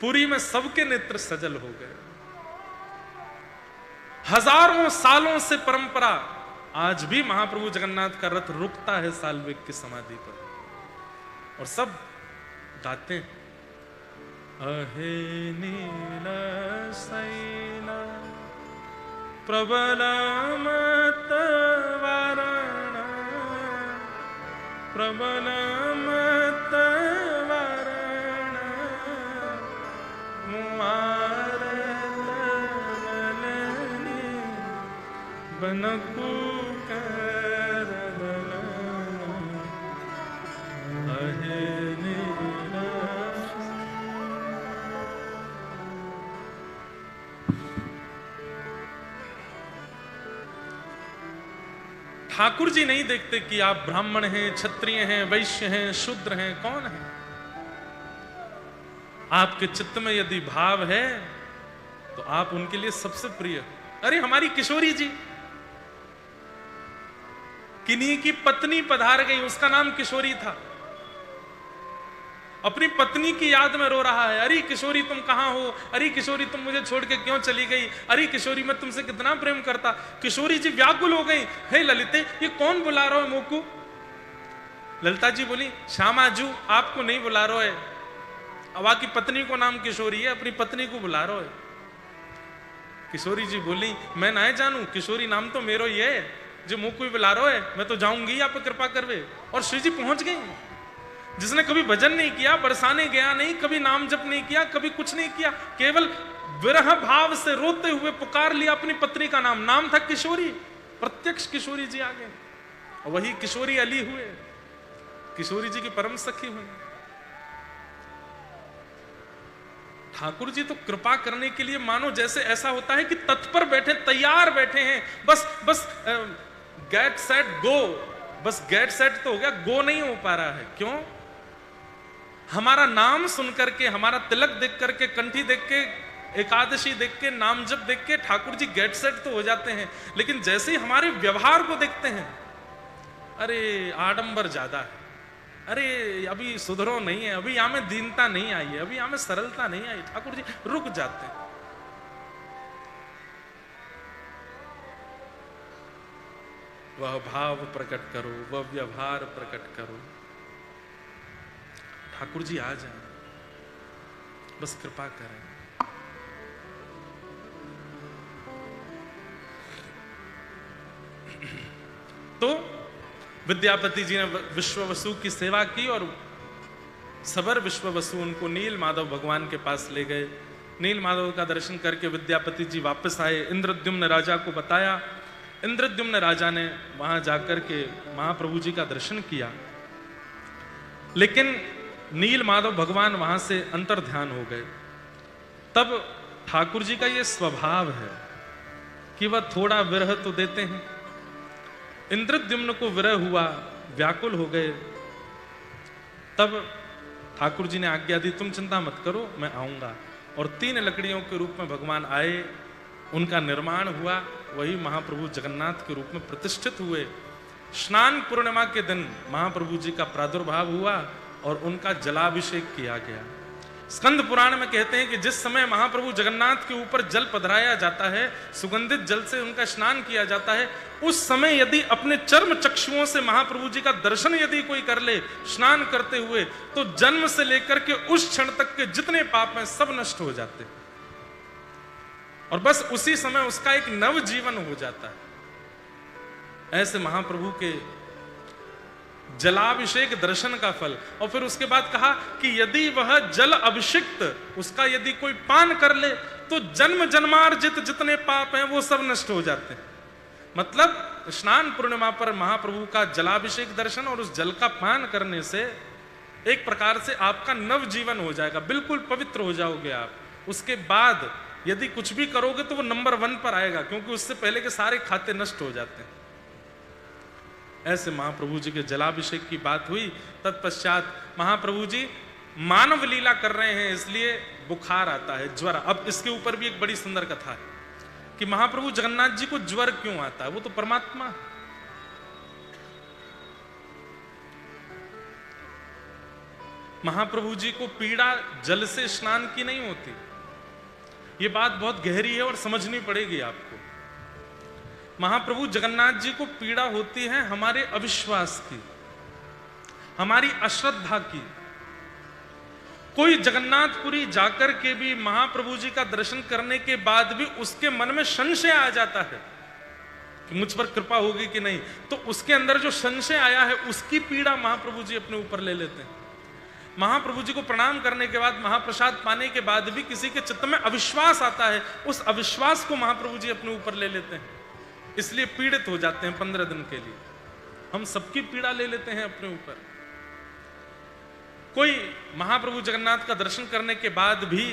पुरी में सबके नेत्र सजल हो गए। हजारों सालों से परंपरा, आज भी महाप्रभु जगन्नाथ का रथ रुकता है सालबेग की समाधि पर, और सब गाते हैं अहे नील शैल प्रबल मत वारण, प्रबल मत वारण नको ठाकुर जी नहीं देखते कि आप ब्राह्मण हैं, क्षत्रिय हैं, वैश्य हैं, शूद्र हैं, कौन है। आपके चित्त में यदि भाव है तो आप उनके लिए सबसे प्रिय। अरे हमारी किशोरी जी, किन्हीं की पत्नी पधार गई, उसका नाम किशोरी था, अपनी पत्नी की याद में रो रहा है। अरे किशोरी तुम कहां हो, अरे किशोरी तुम मुझे छोड़ के क्यों चली गई, अरे किशोरी मैं तुमसे कितना प्रेम करता। किशोरी जी व्याकुल हो गई, हे ललिते ये कौन बुला रहा है मोकू। ललिता जी बोली, श्यामाजू आपको नहीं बुला रहा है, अब की पत्नी को नाम किशोरी है, अपनी पत्नी को बुला रहा है। किशोरी जी बोली, मैं ना जानू, किशोरी नाम तो मेरो ही है, जो मुंह को बुला रहा है, मैं तो जाऊंगी, आप कृपा करवे। और श्री जी पहुंच गई। जिसने कभी भजन नहीं किया, बरसाने गया नहीं, कभी नाम जप नहीं किया, कभी कुछ नहीं किया, केवल विरह भाव से रोते हुए पुकार लिया अपनी पत्नी का नाम, नाम था किशोरी। प्रत्यक्ष किशोरी जी आ गए, और वही किशोरी अली हुए, किशोरी जी की परम सखी हुई। ठाकुर जी तो कृपा करने के लिए मानो जैसे ऐसा होता है कि तत्पर बैठे, तैयार बैठे हैं, बस गेट सेट गो, बस गेट सेट तो हो गया, गो नहीं हो पा रहा है। क्यों? हमारा नाम सुन करके, हमारा तिलक देख करके, कंठी देख के, एकादशी देख के, नाम जप देख के ठाकुर जी गेट सेट तो हो जाते हैं, लेकिन जैसे ही हमारे व्यवहार को देखते हैं, अरे आडंबर ज्यादा है, अरे अभी सुधरो नहीं है, अभी यहाँ में दीनता नहीं आई है, अभी यहाँ में सरलता नहीं आई, ठाकुर जी रुक जाते हैं। वह भाव प्रकट करो, वह व्यवहार प्रकट करो। ठाकुर जी आ जाए, बस कृपा करें। तो विद्यापति जी ने विश्ववसु की सेवा की और सबर विश्ववसु उनको नील माधव भगवान के पास ले गए। नील माधव का दर्शन करके विद्यापति जी वापस आए, इंद्रद्युम्न राजा को बताया। इंद्रद्युम्न राजा ने वहां जाकर के महाप्रभु जी का दर्शन किया, लेकिन नील माधव भगवान वहां से अंतर ध्यान हो गए। तब ठाकुर जी का यह स्वभाव है कि वह थोड़ा विरह तो देते हैं। इंद्रद्युम्न को विरह हुआ, व्याकुल हो गए। तब ठाकुर जी ने आज्ञा दी, तुम चिंता मत करो, मैं आऊंगा। और 3 लकड़ियों के रूप में भगवान आए, उनका निर्माण हुआ, वही महाप्रभु जगन्नाथ के रूप में प्रतिष्ठित हुए। स्नान पूर्णिमा के दिन महाप्रभु जी का प्रादुर्भाव हुआ और उनका जलाभिषेक किया गया। स्कंद पुराण में कहते हैं कि जिस समय महाप्रभु जगन्नाथ के ऊपर जल पधराया जाता है, सुगंधित जल से उनका स्नान किया जाता है, उस समय यदि अपने चर्म चक्षुओं से महाप्रभु जी का दर्शन यदि कोई कर ले स्नान करते हुए, तो जन्म से लेकर के उस क्षण तक के जितने पाप हैं सब नष्ट हो जाते हैं, और बस उसी समय उसका एक नव जीवन हो जाता है। ऐसे महाप्रभु के जलाभिषेक दर्शन का फल। और फिर उसके बाद कहा कि यदि वह जल अभिषिक्त उसका यदि कोई पान कर ले, तो जन्म जन्मार्जित जितने पाप हैं वो सब नष्ट हो जाते हैं। मतलब स्नान पूर्णिमा पर महाप्रभु का जलाभिषेक दर्शन और उस जल का पान करने से एक प्रकार से आपका नव जीवन हो जाएगा, बिल्कुल पवित्र हो जाओगे आप। उसके बाद यदि कुछ भी करोगे तो वो नंबर 1 पर आएगा, क्योंकि उससे पहले के सारे खाते नष्ट हो जाते हैं। ऐसे महाप्रभु जी के जलाभिषेक की बात हुई। तत्पश्चात महाप्रभु जी मानव लीला कर रहे हैं, इसलिए बुखार आता है, ज्वर। अब इसके ऊपर भी एक बड़ी सुंदर कथा है कि महाप्रभु जगन्नाथ जी को ज्वर क्यों आता है, वो तो परमात्मा। महाप्रभु जी को पीड़ा जल से स्नान की नहीं होती। ये बात बहुत गहरी है और समझनी पड़ेगी आपको। महाप्रभु जगन्नाथ जी को पीड़ा होती है हमारे अविश्वास की, हमारी अश्रद्धा की। कोई जगन्नाथपुरी जाकर के भी महाप्रभु जी का दर्शन करने के बाद भी उसके मन में संशय आ जाता है कि मुझ पर कृपा होगी कि नहीं, तो उसके अंदर जो संशय आया है उसकी पीड़ा महाप्रभु जी अपने ऊपर ले लेते हैं। महाप्रभु जी को प्रणाम करने के बाद, महाप्रसाद पाने के बाद भी किसी के चित्त में अविश्वास आता है, उस अविश्वास को महाप्रभु जी अपने ऊपर ले लेते हैं। इसलिए पीड़ित हो जाते हैं 15 दिन के लिए। हम सबकी पीड़ा ले लेते हैं अपने ऊपर। कोई महाप्रभु जगन्नाथ का दर्शन करने के बाद भी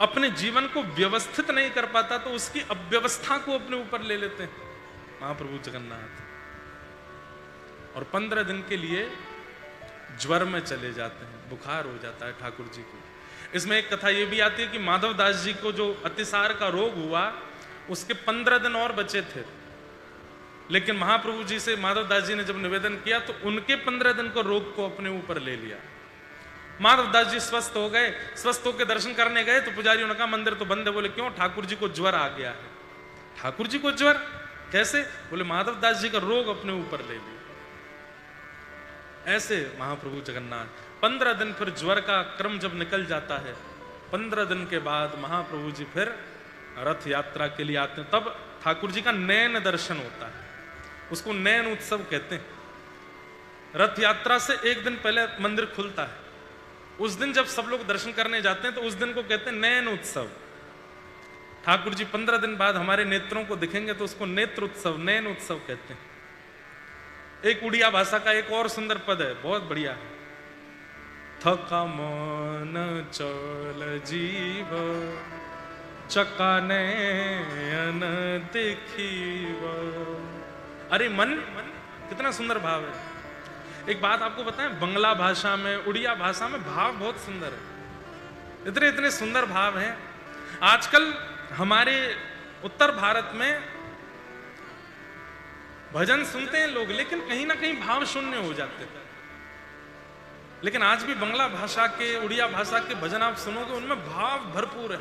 अपने जीवन को व्यवस्थित नहीं कर पाता तो उसकी अव्यवस्था को अपने ऊपर ले लेते हैं महाप्रभु जगन्नाथ, और 15 दिन के लिए ज्वर में चले जाते हैं, बुखार हो जाता है ठाकुर जी को। इसमें एक कथा यह भी आती है कि माधव दास जी को जो अतिसार का रोग हुआ उसके 15 दिन और बचे थे, लेकिन महाप्रभु जी से माधव दास जी ने जब निवेदन किया तो उनके 15 दिन को रोग को अपने ऊपर ले लिया। माधव दास जी स्वस्थ हो गए, स्वस्थ होकर दर्शन करने गए तो पुजारियों ने कहा मंदिर तो बंद है। बोले क्यों? ठाकुर जी को ज्वर आ गया है। ठाकुर जी को ज्वर कैसे? बोले माधव दास जी का रोग अपने ऊपर ले लिया। ऐसे महाप्रभु जगन्नाथ 15 दिन फिर ज्वर का क्रम जब निकल जाता है, 15 दिन के बाद महाप्रभु जी फिर रथ यात्रा के लिए आते हैं। तब ठाकुर जी का नयन दर्शन होता है, उसको नयन उत्सव कहते हैं। रथ यात्रा से एक दिन पहले मंदिर खुलता है, उस दिन जब सब लोग दर्शन करने जाते हैं तो उस दिन को कहते हैं नयन उत्सव। ठाकुर जी 15 दिन बाद हमारे नेत्रों को दिखेंगे तो उसको नेत्र उत्सव, नयन उत्सव कहते हैं। एक उड़िया भाषा का एक और सुंदर पद है, बहुत बढ़िया है। थका मन चल जीव चका नयन देखीव। अरे मन, कितना सुंदर भाव है। एक बात आपको बताएं, बंगला भाषा में, उड़िया भाषा में भाव बहुत सुंदर है। इतने इतने सुंदर भाव हैं। आजकल हमारे उत्तर भारत में भजन सुनते हैं लोग, लेकिन कहीं ना कहीं भाव शून्य हो जाते हैं। लेकिन आज भी बंगला भाषा के, उड़िया भाषा के भजन आप सुनोगे, उनमें भाव भरपूर है।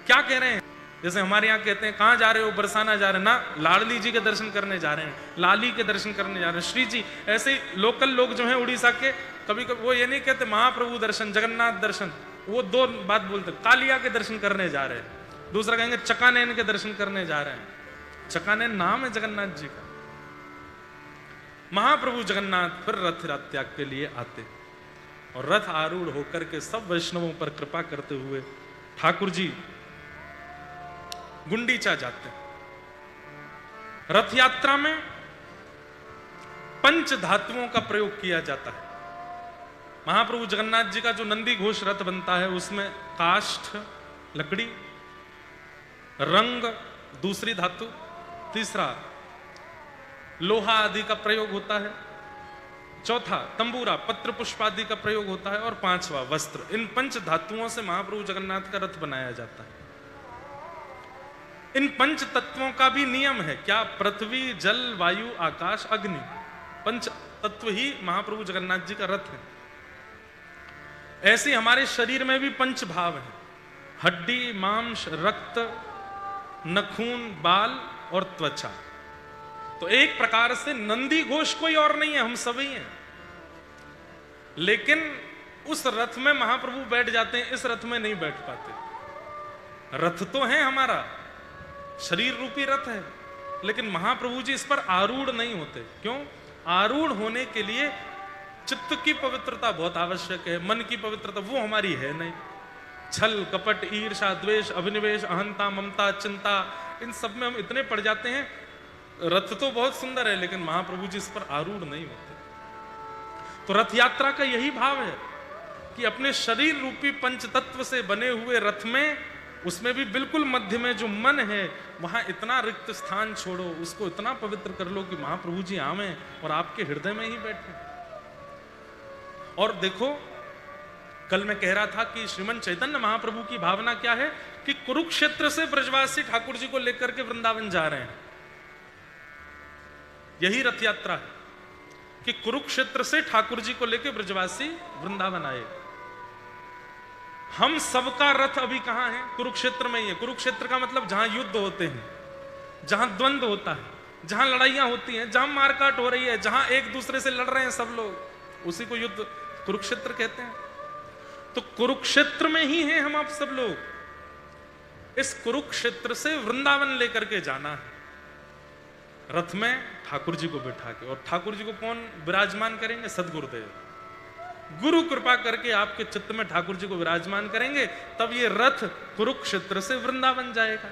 क्या कह रहे हैं? जैसे हमारे यहाँ कहते हैं कहाँ जा रहे हो? बरसाना जा रहे हैं ना, लाडली जी के दर्शन करने जा रहे हैं, लाली के दर्शन करने जा रहे हैं, श्री जी। ऐसे ही लोकल लोग जो हैं उड़ीसा के, कभी कभी वो ये नहीं कहते महाप्रभु दर्शन, जगन्नाथ दर्शन, वो दो बात बोलते। कालिया के दर्शन करने जा रहे हैं, दूसरा कहेंगे चकानैन के दर्शन करने जा रहे हैं। चकानैन नाम है जगन्नाथ जी का। महाप्रभु जगन्नाथ फिर रथ त्याग के लिए आते और रथ आरूढ़ होकर के सब वैष्णवों पर कृपा करते हुए ठाकुर जी गुंडीचा जाते हैं। रथ यात्रा में पंच धातुओं का प्रयोग किया जाता है। महाप्रभु जगन्नाथ जी का जो नंदी घोष रथ बनता है उसमें काष्ठ लकड़ी, रंग दूसरी धातु, तीसरा लोहा आदि का प्रयोग होता है, चौथा तंबूरा पत्र पुष्प आदि का प्रयोग होता है, और पांचवा वस्त्र। इन पंच धातुओं से महाप्रभु जगन्नाथ का रथ बनाया जाता है। इन पंच तत्वों का भी नियम है। क्या? पृथ्वी जल वायु आकाश अग्नि, पंच तत्व ही महाप्रभु जगन्नाथ जी का रथ है। ऐसे हमारे शरीर में भी पंच भाव है। हड्डी, मांस, रक्त, नखून, बाल और त्वचा। तो एक प्रकार से नंदी घोष कोई और नहीं है, हम सभी हैं। लेकिन उस रथ में महाप्रभु बैठ जाते हैं, इस रथ में नहीं बैठ पाते। रथ तो है हमारा, शरीर रूपी रथ है, लेकिन महाप्रभु जी इस पर आरूढ़ नहीं होते। क्यों? आरूढ़ होने के लिए चित्त की पवित्रता बहुत आवश्यक है, मन की पवित्रता वो हमारी है नहीं। छल कपट ईर्षा द्वेष अभिनिवेश अहंता ममता चिंता, इन सब में हम इतने पड़ जाते हैं। रथ तो बहुत सुंदर है, लेकिन महाप्रभु जी इस पर आरूढ़ नहीं होते। तो रथ यात्रा का यही भाव है कि अपने शरीर रूपी पंच तत्व से बने हुए रथ में, उसमें भी बिल्कुल मध्य में जो मन है, वहां इतना रिक्त स्थान छोड़ो, उसको इतना पवित्र कर लो कि महाप्रभु जी आवे और आपके हृदय में ही बैठे। और देखो, कल मैं कह रहा था कि श्रीमन चैतन्य महाप्रभु की भावना क्या है कि कुरुक्षेत्र से ब्रजवासी ठाकुर जी को लेकर के वृंदावन जा रहे हैं। यही रथ यात्रा है कि कुरुक्षेत्र से ठाकुर जी को लेकर ब्रजवासी वृंदावन आए। हम सबका रथ अभी कहां है? कुरुक्षेत्र में ही है। कुरुक्षेत्र का मतलब जहां युद्ध होते हैं, जहां द्वंद्व होता है, जहां लड़ाइयां होती हैं, जहां मारकाट हो रही है, जहां एक दूसरे से लड़ रहे हैं सब लोग, उसी को युद्ध कुरुक्षेत्र कहते हैं। तो कुरुक्षेत्र में ही हैं हम आप सब लोग। इस कुरुक्षेत्र से वृंदावन लेकर के जाना है रथ में ठाकुर जी को बैठा के। और ठाकुर जी को कौन विराजमान करेंगे? सदगुरुदेव। गुरु कृपा करके आपके चित्त में ठाकुर जी को विराजमान करेंगे, तब ये रथ कुरुक्षेत्र से वृंदावन जाएगा।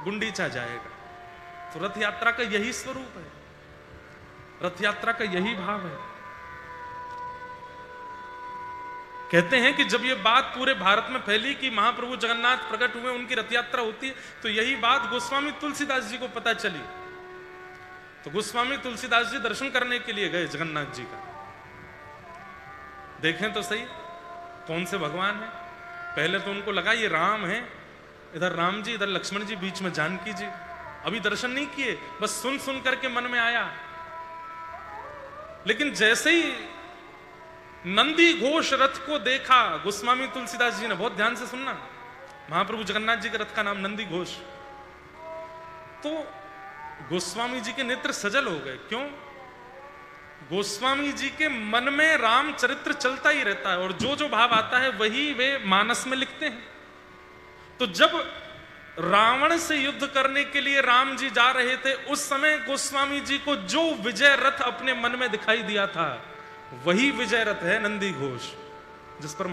गुंडीचा जाएगा। तो रथ यात्रा का यही स्वरूप है, रथ यात्रा का यही भाव है। कहते हैं कि जब ये बात पूरे भारत में फैली कि महाप्रभु जगन्नाथ प्रकट हुए, उनकी रथ यात्रा होती है, तो यही बात गोस्वामी तुलसीदास जी को पता चली। तो गोस्वामी तुलसीदास जी दर्शन करने के लिए गए जगन्नाथ जी का। देखें तो सही कौन से भगवान है। पहले तो उनको लगा ये राम है, इधर राम जी, इधर लक्ष्मण जी, बीच में जानकी जी। अभी दर्शन नहीं किए, बस सुन सुन करके मन में आया। लेकिन जैसे ही नंदी घोष रथ को देखा, गोस्वामी तुलसीदास जी ने, बहुत ध्यान से सुनना, महाप्रभु जगन्नाथ जी के रथ का नाम नंदी घोष। तो गोस्वामी जी के नेत्र सजल हो गए। क्यों? गोस्वामी जी के मन में राम चरित्र चलता ही रहता है, और जो जो भाव आता है वही वे मानस में लिखते हैं। तो जब रावण से युद्ध करने के लिए राम जी जा रहे थे, उस समय गोस्वामी जी को जो विजय रथ अपने मन में दिखाई दिया था, वही विजय रथ है नंदी घोष, जिस पर